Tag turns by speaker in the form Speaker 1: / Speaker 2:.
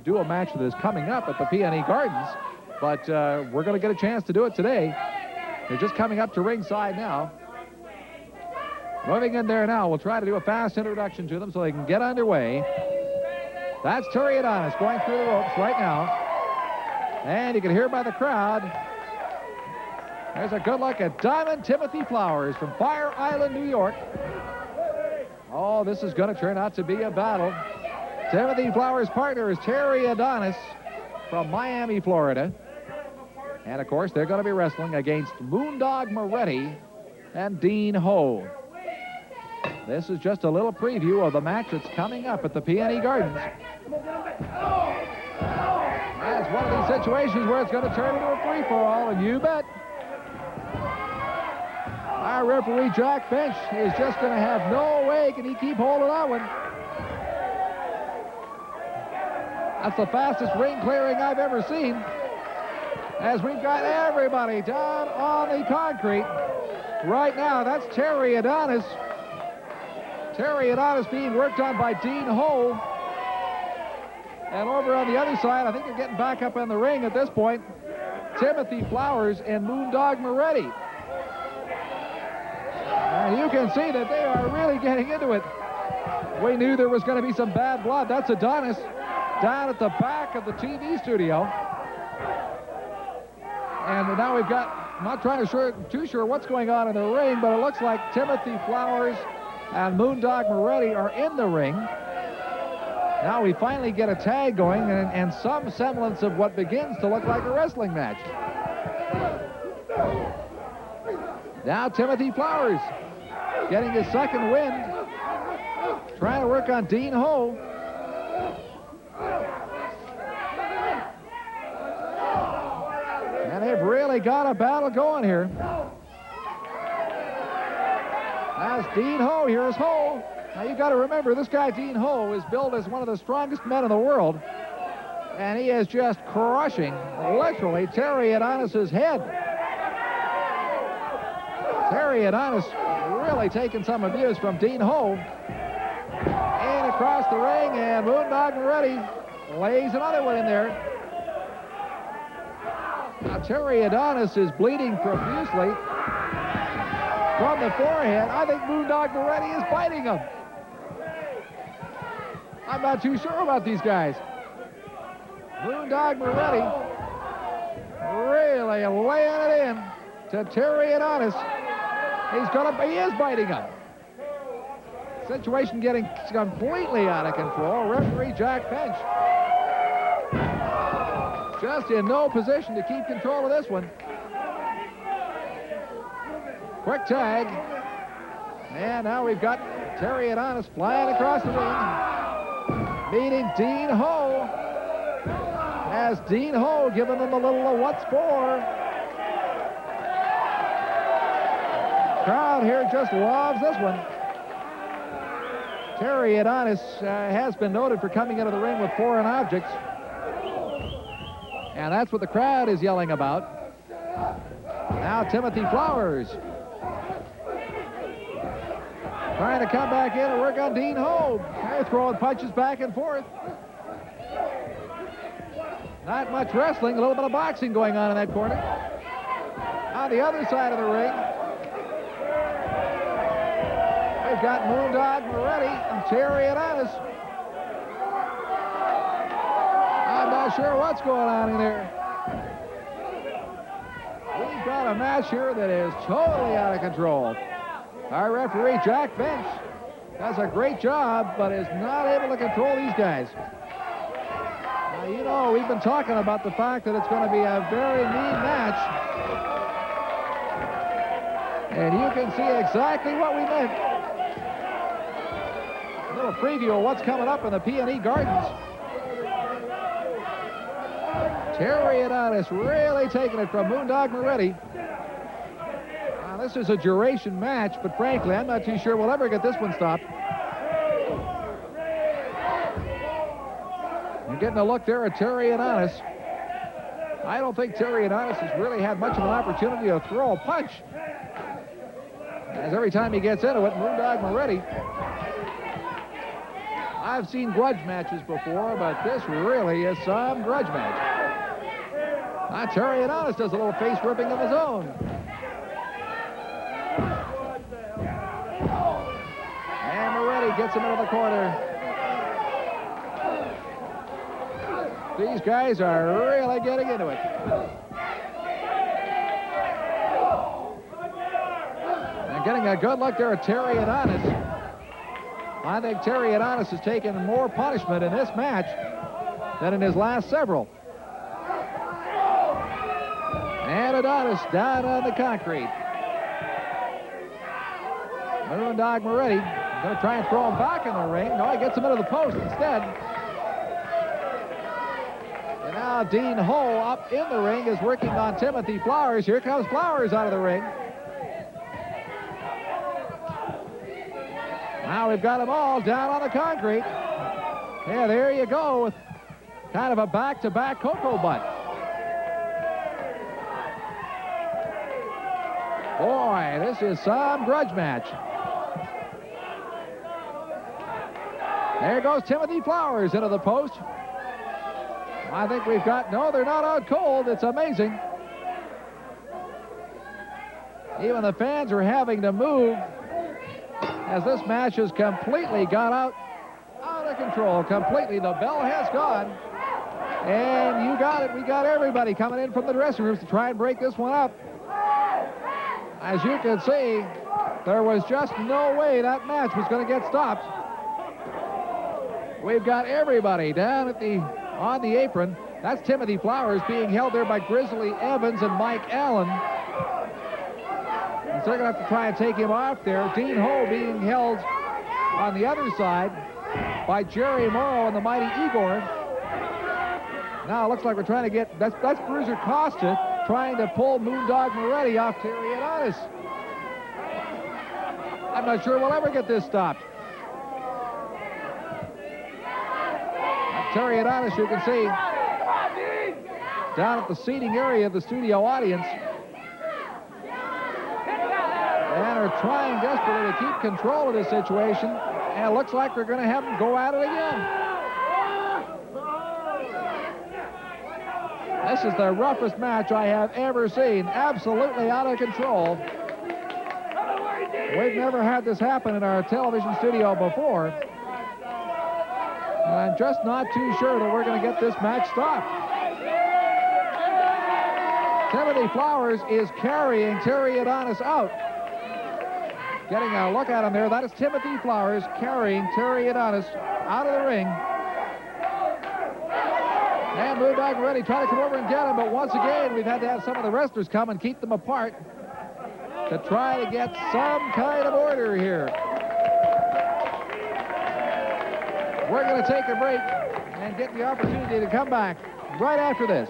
Speaker 1: do a match that is coming up at the PNE Gardens, but we're going to get a chance to do it today. They're just coming up to ringside now. Moving in there now. We'll try to do a fast introduction to them so they can get underway. That's Terry Adonis going through the ropes right now. And you can hear by the crowd, there's a good look at Diamond Timothy Flowers from Fire Island, New York. Oh, this is going to turn out to be a battle. Timothy Flowers' partner is Terry Adonis from Miami, Florida. And, of course, they're going to be wrestling against Moondog Moretti and Dean Ho. This is just a little preview of the match that's coming up at the PNE Gardens. That's one of these situations where it's going to turn into a free-for-all, and you bet. Our referee, Jack Bench, is just going to have no way can he keep hold of that one. That's the fastest ring clearing I've ever seen, as we've got everybody down on the concrete. Right now, that's Terry Adonis. Terry Adonis being worked on by Dean Ho. And over on the other side, I think they're getting back up in the ring at this point, Timothy Flowers and Moondog Moretti. And you can see that they are really getting into it. We knew there was going to be some bad blood. That's Adonis down at the back of the TV studio. And now we've got, I'm not too sure what's going on in the ring, but it looks like Timothy Flowers and Moondog Moretti are in the ring. Now we finally get a tag going and some semblance of what begins to look like a wrestling match. Now Timothy Flowers getting his second wind, trying to work on Dean Ho. And they've really got a battle going here. That's Dean Ho. Here's Ho. Now, you got to remember, this guy, Dean Ho, is billed as one of the strongest men in the world. And he is just crushing, literally, Terry Adonis' head. Terry Adonis really taking some abuse from Dean Ho. And across the ring, and Moondog Moretti lays another one in there. Now, Terry Adonis is bleeding profusely from the forehead. I think Moondog Moretti is biting him. I'm not too sure about these guys. Moondog Moretti really laying it in to Terry Adonis. He is biting him. Situation getting completely out of control. Referee Jack Bench just in no position to keep control of this one. Quick tag. And now we've got Terry Adonis flying across the ring, meeting Dean Ho. As Dean Ho giving them a little what's for. Crowd here just loves this one. Terry Adonis has been noted for coming into the ring with foreign objects. And that's what the crowd is yelling about. Now Timothy Flowers trying to come back in and work on Dean Ho. They're throwing punches back and forth. Not much wrestling, a little bit of boxing going on in that corner. On the other side of the ring, we've got Moondog Moretti and Terry Adonis. I'm not sure what's going on in there. We've got a match here that is totally out of control. Our referee, Jack Bench, does a great job, but is not able to control these guys. Now, you know, we've been talking about the fact that it's going to be a very mean match. And you can see exactly what we meant. A little preview of what's coming up in the PNE Gardens. Terry Adonis really taking it from Moondog Moretti. Now, this is a duration match, but frankly, I'm not too sure we'll ever get this one stopped. You're getting a look there at Terry Adonis. I don't think Terry Adonis has really had much of an opportunity to throw a punch, as every time he gets into it, Moondog Moretti, I've seen grudge matches before, but this really is some grudge match. Terry Adonis does a little face ripping of his own. And Moretti gets him into the corner. These guys are really getting into it. And getting a good look there at Terry Adonis. I think Terry Adonis has taken more punishment in this match than in his last several. And Adonis down on the concrete. Moondog Moretti going to try and throw him back in the ring. No, he gets him into the post instead. And now Dean Ho up in the ring is working on Timothy Flowers. Here comes Flowers out of the ring. Now we've got them all down on the concrete. Yeah, there you go with kind of a back-to-back cocoa butt. Boy, this is some grudge match. There goes Timothy Flowers into the post. I think we've got, no, they're not out cold. It's amazing. Even the fans are having to move as this match has completely got out of control. Completely. The bell has gone. And you got it. We got everybody coming in from the dressing rooms to try and break this one up. As you can see, there was just no way that match was going to get stopped. We've got everybody down at on the apron. That's Timothy Flowers being held there by Grizzly Evans and Mike Allen. And so they're going to have to try and take him off there. Dean Ho being held on the other side by Jerry Morrow and the Mighty Igor. Now it looks like we're trying to get, that's Bruiser Costa trying to pull Moondog Moretti off Terry Adonis. I'm not sure we'll ever get this stopped. Terry Adonis, you can see, down at the seating area of the studio audience. And are trying desperately to keep control of this situation. And it looks like they're going to have them go at it again. This is the roughest match I have ever seen. Absolutely out of control. We've never had this happen in our television studio before. And I'm just not too sure that we're going to get this match stopped. Timothy Flowers is carrying Terry Adonis out. Getting a look at him there. That is Timothy Flowers carrying Terry Adonis out of the ring. And Moondog Moretti trying to come over and get him, but once again, we've had to have some of the wrestlers come and keep them apart to try to get some kind of order here. We're going to take a break and get the opportunity to come back right after this.